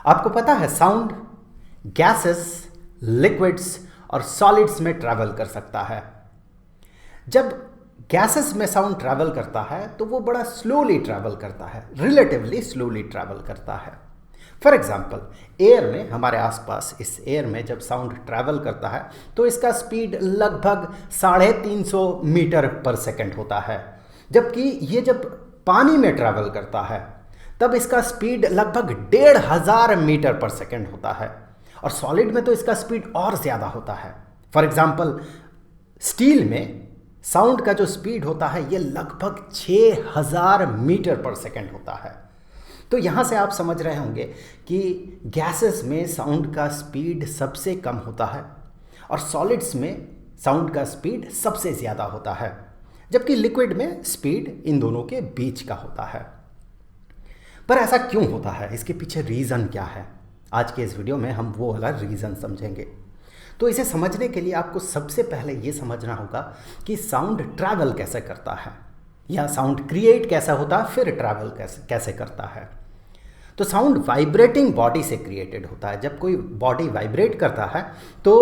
आपको पता है साउंड गैसेस, लिक्विड्स और सॉलिड्स में ट्रैवल कर सकता है। जब गैसेस में साउंड ट्रैवल करता है तो वो बड़ा स्लोली ट्रैवल करता है, रिलेटिवली स्लोली ट्रैवल करता है। फॉर एग्जाम्पल, एयर में, हमारे आसपास इस एयर में जब साउंड ट्रैवल करता है तो इसका स्पीड लगभग 350 मीटर पर सेकेंड होता है, जबकि ये जब पानी में ट्रैवल करता है तब इसका स्पीड लगभग 1500 मीटर पर सेकेंड होता है, और सॉलिड में तो इसका स्पीड और ज़्यादा होता है। फॉर एग्जाम्पल, स्टील में साउंड का जो स्पीड होता है ये लगभग 6000 मीटर पर सेकेंड होता है। तो यहाँ से आप समझ रहे होंगे कि गैसेस में साउंड का स्पीड सबसे कम होता है और सॉलिड्स में साउंड का स्पीड सबसे ज़्यादा होता है, जबकि लिक्विड में स्पीड इन दोनों के बीच का होता है। पर ऐसा क्यों होता है, इसके पीछे रीज़न क्या है? आज के इस वीडियो में हम वो वाला रीज़न समझेंगे। तो इसे समझने के लिए आपको सबसे पहले ये समझना होगा कि साउंड ट्रैवल कैसे करता है, या साउंड क्रिएट कैसा होता है, फिर ट्रैवल कैसे करता है। तो साउंड वाइब्रेटिंग बॉडी से क्रिएटेड होता है। जब कोई बॉडी वाइब्रेट करता है तो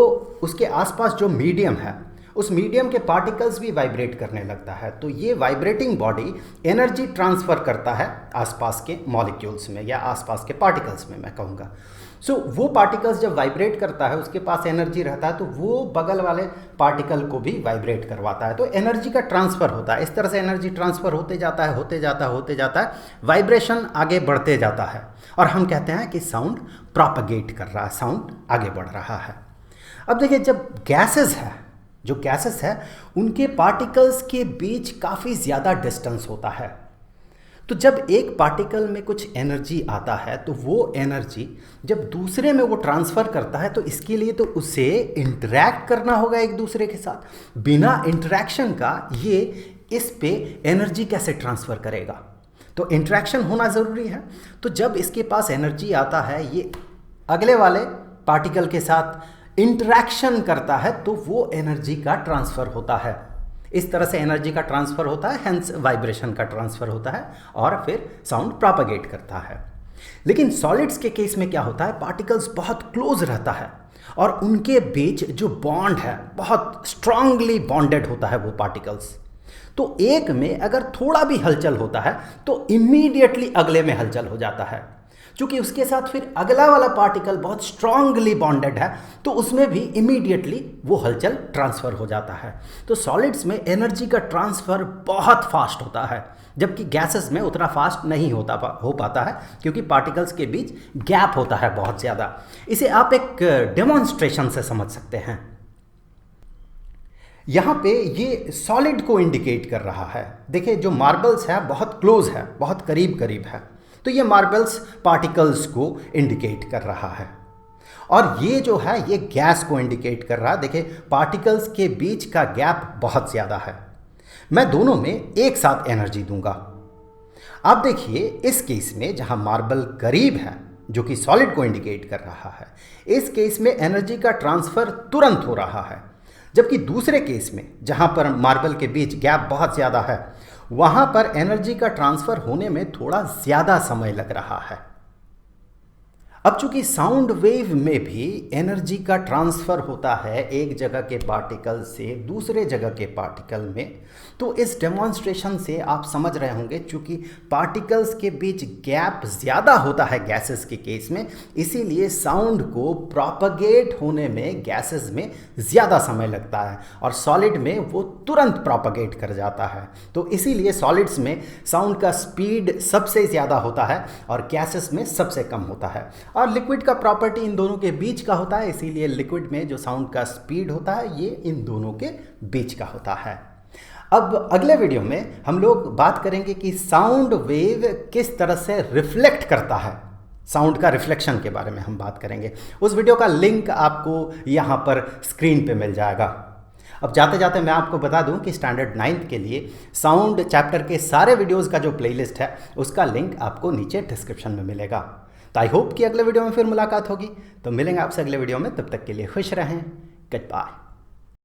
उसके आसपास जो मीडियम है, उस मीडियम के पार्टिकल्स भी वाइब्रेट करने लगता है। तो ये वाइब्रेटिंग बॉडी एनर्जी ट्रांसफ़र करता है आसपास के मॉलिक्यूल्स में, या आसपास के पार्टिकल्स में मैं कहूँगा। सो वो पार्टिकल्स जब वाइब्रेट करता है, उसके पास एनर्जी रहता है, तो वो बगल वाले पार्टिकल को भी वाइब्रेट करवाता है, तो एनर्जी का ट्रांसफ़र होता है। इस तरह से एनर्जी ट्रांसफ़र होते जाता है, होते जाता है, वाइब्रेशन आगे बढ़ते जाता है, और हम कहते हैं कि साउंड प्रोपगेट कर रहा है, साउंड आगे बढ़ रहा है। अब देखिए, जब गैसेस है उनके पार्टिकल्स के बीच काफ़ी ज़्यादा डिस्टेंस होता है। तो जब एक पार्टिकल में कुछ एनर्जी आता है तो वो एनर्जी जब दूसरे में वो ट्रांसफ़र करता है, तो इसके लिए तो उसे इंटरैक्ट करना होगा एक दूसरे के साथ। बिना इंटरैक्शन का ये इस पे एनर्जी कैसे ट्रांसफ़र करेगा? तो इंटरैक्शन होना ज़रूरी है। तो जब इसके पास एनर्जी आता है, ये अगले वाले पार्टिकल के साथ इंटरैक्शन करता है, तो वो एनर्जी का ट्रांसफ़र होता है। इस तरह से एनर्जी का ट्रांसफ़र होता है, हेंस वाइब्रेशन का ट्रांसफ़र होता है, और फिर साउंड प्रोपगेट करता है। लेकिन सॉलिड्स के केस में क्या होता है, पार्टिकल्स बहुत क्लोज रहता है और उनके बीच जो बॉन्ड है बहुत स्ट्रांगली बॉन्डेड होता है वो पार्टिकल्स। तो एक में अगर थोड़ा भी हलचल होता है तो इमीडिएटली अगले में हलचल हो जाता है। चूँकि उसके साथ फिर अगला वाला पार्टिकल बहुत स्ट्रांगली बॉन्डेड है, तो उसमें भी इमीडिएटली वो हलचल ट्रांसफ़र हो जाता है। तो सॉलिड्स में एनर्जी का ट्रांसफ़र बहुत फास्ट होता है, जबकि गैसेस में उतना फास्ट नहीं हो पाता है, क्योंकि पार्टिकल्स के बीच गैप होता है बहुत ज़्यादा। इसे आप एक डेमोन्स्ट्रेशन से समझ सकते हैं। यहाँ पे ये सॉलिड को इंडिकेट कर रहा है। देखिए, जो मार्बल्स है बहुत क्लोज है, बहुत करीब करीब है, तो ये मार्बल्स पार्टिकल्स को इंडिकेट कर रहा है। और ये जो है ये गैस को इंडिकेट कर रहा है। देखिए, पार्टिकल्स के बीच का गैप बहुत ज़्यादा है। मैं दोनों में एक साथ एनर्जी दूंगा। आप देखिए, इस केस में जहाँ मार्बल करीब है, जो कि सॉलिड को इंडिकेट कर रहा है, इस केस में एनर्जी का ट्रांसफ़र तुरंत हो रहा है, जबकि दूसरे केस में जहाँ पर मार्बल के बीच गैप बहुत ज़्यादा है, वहाँ पर एनर्जी का ट्रांसफ़र होने में थोड़ा ज़्यादा समय लग रहा है। अब चूंकि साउंड वेव में भी एनर्जी का ट्रांसफ़र होता है एक जगह के पार्टिकल से दूसरे जगह के पार्टिकल में, तो इस डेमोन्स्ट्रेशन से आप समझ रहे होंगे, चूंकि पार्टिकल्स के बीच गैप ज़्यादा होता है गैसेस के केस में, इसीलिए साउंड को प्रोपगेट होने में गैसेस में ज़्यादा समय लगता है, और सॉलिड में वो तुरंत प्रोपगेट कर जाता है। तो इसीलिए सॉलिड्स में साउंड का स्पीड सबसे ज़्यादा होता है और गैसेस में सबसे कम होता है। और लिक्विड का प्रॉपर्टी इन दोनों के बीच का होता है, इसीलिए लिक्विड में जो साउंड का स्पीड होता है ये इन दोनों के बीच का होता है। अब अगले वीडियो में हम लोग बात करेंगे कि साउंड वेव किस तरह से रिफ्लेक्ट करता है। साउंड का रिफ्लेक्शन के बारे में हम बात करेंगे। उस वीडियो का लिंक आपको यहाँ पर स्क्रीन पे मिल जाएगा। अब जाते जाते मैं आपको बता दूं कि स्टैंडर्ड 9th के लिए साउंड चैप्टर के सारे वीडियोज़ का जो प्लेलिस्ट है उसका लिंक आपको नीचे डिस्क्रिप्शन में मिलेगा। तो आई होप कि अगले वीडियो में फिर मुलाकात होगी। तो मिलेंगे आपसे अगले वीडियो में, तब तक के लिए खुश रहें। Good bye.